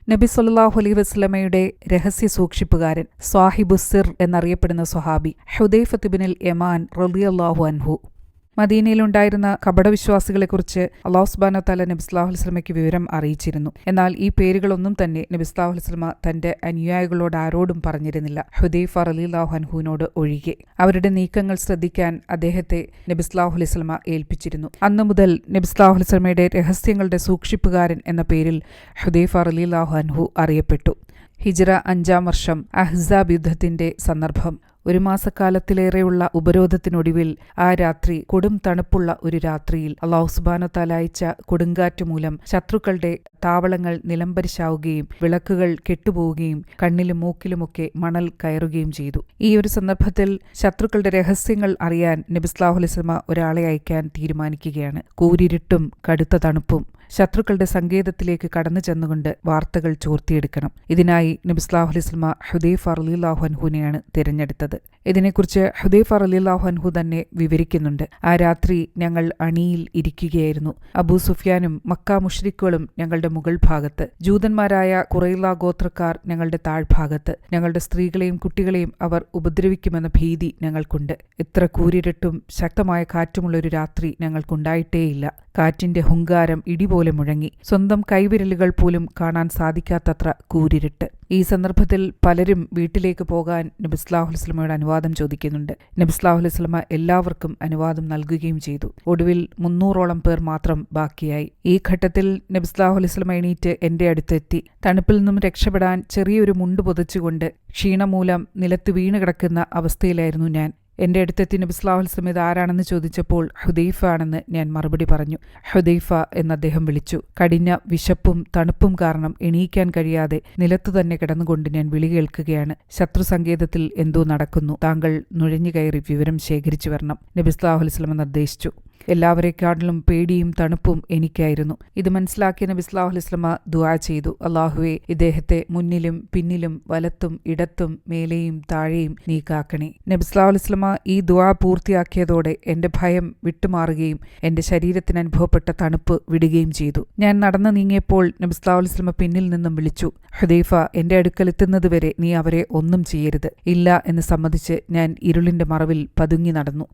നബി സല്ലല്ലാഹു അലൈഹി വസല്ലമയുടെ രഹസ്യ സൂക്ഷിപ്പുകാരൻ, സ്വാഹിബുസ്സിർ എന്നറിയപ്പെടുന്ന സ്വഹാബി ഹുദൈഫത്ത് ഇബ്നുൽ യമാൻ റളിയല്ലാഹു അൻഹു. മദീനയിലുണ്ടായിരുന്ന കപടവിശ്വാസികളെക്കുറിച്ച് അല്ലാഹു സുബ്ഹാനഹു വതആല നബി സല്ലല്ലാഹു അലൈഹി വസല്ലമയ്ക്ക് വിവരം അറിയിച്ചിരുന്നു. എന്നാൽ ഈ പേരുകളൊന്നും തന്നെ നബി സല്ലല്ലാഹു അലൈഹി വസല്ലമ തന്റെ അനുയായികളോട് ആരോടും പറഞ്ഞിരുന്നില്ല, ഹുദൈഫ റളിയല്ലാഹു അൻഹുവിനോട് ഒഴികെ. അവരുടെ നീക്കങ്ങൾ ശ്രദ്ധിക്കാൻ അദ്ദേഹത്തെ നബി സല്ലല്ലാഹു അലൈഹി വസല്ലമ ഏൽപ്പിച്ചിരുന്നു. അന്നു മുതൽ നബി സല്ലല്ലാഹു അലൈഹി വസല്ലമയുടെ രഹസ്യങ്ങളുടെ സൂക്ഷിപ്പുകാരൻ എന്ന പേരിൽ ഹുദൈഫ റളിയല്ലാഹു അൻഹു അറിയപ്പെട്ടു. ഹിജ്റ 5-ാം വർഷം അഹ്സാബ് യുദ്ധത്തിന്റെ സന്ദർഭം. ഒരു മാസക്കാലത്തിലേറെയുള്ള ഉപരോധത്തിനൊടുവിൽ ആ രാത്രി, കൊടും തണുപ്പുള്ള ഒരു രാത്രിയിൽ, അല്ലാഹു സുബ്ഹാനഹു വതആല അയച്ച കൊടുങ്കാറ്റ് മൂലം ശത്രുക്കളുടെ താവളങ്ങൾ നിലംപരിശാവുകയും വിളക്കുകൾ കെട്ടുപോവുകയും കണ്ണിലും മൂക്കിലുമൊക്കെ മണൽ കയറുകയും ചെയ്തു. ഈ ഒരു സന്ദർഭത്തിൽ ശത്രുക്കളുടെ രഹസ്യങ്ങൾ അറിയാൻ നബി സല്ലല്ലാഹു അലൈഹി വസല്ലമ ഒരാളെ അയക്കാൻ തീരുമാനിക്കുകയാണ്. കൂരിരുട്ടും കടുത്ത തണുപ്പും. ശത്രുക്കളുടെ സങ്കേതത്തിലേക്ക് കടന്നു ചെന്നുകൊണ്ട് വാർത്തകൾ ചോർത്തിയെടുക്കണം. ഇതിനായി നബി സല്ലല്ലാഹു അലൈഹി വസല്ലമ ഹുദൈഫ റളിയല്ലാഹു അൻഹുവിനെയാണ് തിരഞ്ഞെടുത്തത്. ഇതിനെക്കുറിച്ച് ഹുദൈഫ റളിയല്ലാഹു അൻഹു തന്നെ വിവരിക്കുന്നുണ്ട്. ആ രാത്രി ഞങ്ങൾ അണിയിൽ ഇരിക്കുകയായിരുന്നു. അബൂ സുഫ്യാനും മക്ക മുശ്രിക്കുകളും ഞങ്ങളുടെ മുകൾ ഭാഗത്ത്, ജൂതന്മാരായ ഖുറൈള ഗോത്രക്കാർ ഞങ്ങളുടെ താഴ്ഭാഗത്ത്. ഞങ്ങളുടെ സ്ത്രീകളെയും കുട്ടികളെയും അവർ ഉപദ്രവിക്കുമെന്ന ഭീതി ഞങ്ങൾക്കുണ്ട്. ഇത്ര കൂരിരുട്ടും ശക്തമായ കാറ്റുമുള്ളൊരു രാത്രി ഞങ്ങൾക്കുണ്ടായിട്ടേയില്ല. കാറ്റിന്റെ ഹുങ്കാരം ഇടിപോലെ മുഴങ്ങി. സ്വന്തം കൈവിരലുകൾ പോലും കാണാൻ സാധിക്കാത്തത്ര കൂരിരുട്ട്. ഈ സന്ദർഭത്തിൽ പലരും വീട്ടിലേക്ക് പോകാൻ നബി സല്ലല്ലാഹു അലൈഹി വസല്ലമയുടെ അനുവാദം ചോദിക്കുന്നുണ്ട്. നബി സല്ലല്ലാഹു അലൈഹി വസല്ലമ എല്ലാവർക്കും അനുവാദം നൽകുകയും ചെയ്തു. ഒടുവിൽ 300ഓളം പേർ മാത്രം ബാക്കിയായി. ഈ ഘട്ടത്തിൽ നബി സല്ലല്ലാഹു അലൈഹി വസല്ലമ എണീറ്റ് എന്റെ അടുത്തെത്തി. തണുപ്പിൽ നിന്നും രക്ഷപ്പെടാൻ ചെറിയൊരു മുണ്ട് പുതച്ചുകൊണ്ട് ക്ഷീണം മൂലം നിലത്ത് വീണ് കിടക്കുന്ന അവസ്ഥയിലായിരുന്നു ഞാൻ. എന്റെ അടുത്തെത്തി നബി സല്ലല്ലാഹു അലൈഹി വസല്ലം ഇത് ആരാണെന്ന് ചോദിച്ചപ്പോൾ ഹുദൈഫ ആണെന്ന് ഞാൻ മറുപടി പറഞ്ഞു. ഹുദൈഫ എന്ന് അദ്ദേഹം വിളിച്ചു. കഠിന വിശപ്പും തണുപ്പും കാരണം എണീക്കാൻ കഴിയാതെ നിലത്തു തന്നെ കിടന്നുകൊണ്ട് ഞാൻ വിളി കേൾക്കുകയാണ്. ശത്രു സങ്കേതത്തിൽ എന്തോ നടക്കുന്നു. താങ്കൾ നുഴഞ്ഞു കയറി വിവരം ശേഖരിച്ചു വരണം, നബി സല്ലല്ലാഹു അലൈഹി വസല്ലം നിർദ്ദേശിച്ചു. എല്ലാവരെക്കാട്ടിലും പേടിയും തണുപ്പും എനിക്കായിരുന്നു. ഇത് മനസ്സിലാക്കിയ നബി സല്ലല്ലാഹു അലൈഹി വസല്ലമ ദുആ ചെയ്തു, അല്ലാഹുവേ, ഇദ്ദേഹത്തെ മുന്നിലും പിന്നിലും വലത്തും ഇടത്തും മേലെയും താഴെയും നീ കാക്കണേ. നബി സല്ലല്ലാഹു അലൈഹി വസല്ലമ ഈ ദുആ പൂർത്തിയാക്കിയതോടെ എന്റെ ഭയം വിട്ടുമാറുകയും എന്റെ ശരീരത്തിന് അനുഭവപ്പെട്ട തണുപ്പ് വിടുകയും ചെയ്തു. ഞാൻ നടന്നു നീങ്ങിയപ്പോൾ നബി സല്ലല്ലാഹു അലൈഹി വസല്ലമ പിന്നിൽ നിന്നും വിളിച്ചു, ഹുദൈഫ, എന്റെ അടുക്കലെത്തുന്നതുവരെ നീ അവരെ ഒന്നും ചെയ്യരുത്. ഇല്ല എന്ന് സമ്മതിച്ച് ഞാൻ ഇരുളിന്റെ മറവിൽ പതുങ്ങി നടന്നു.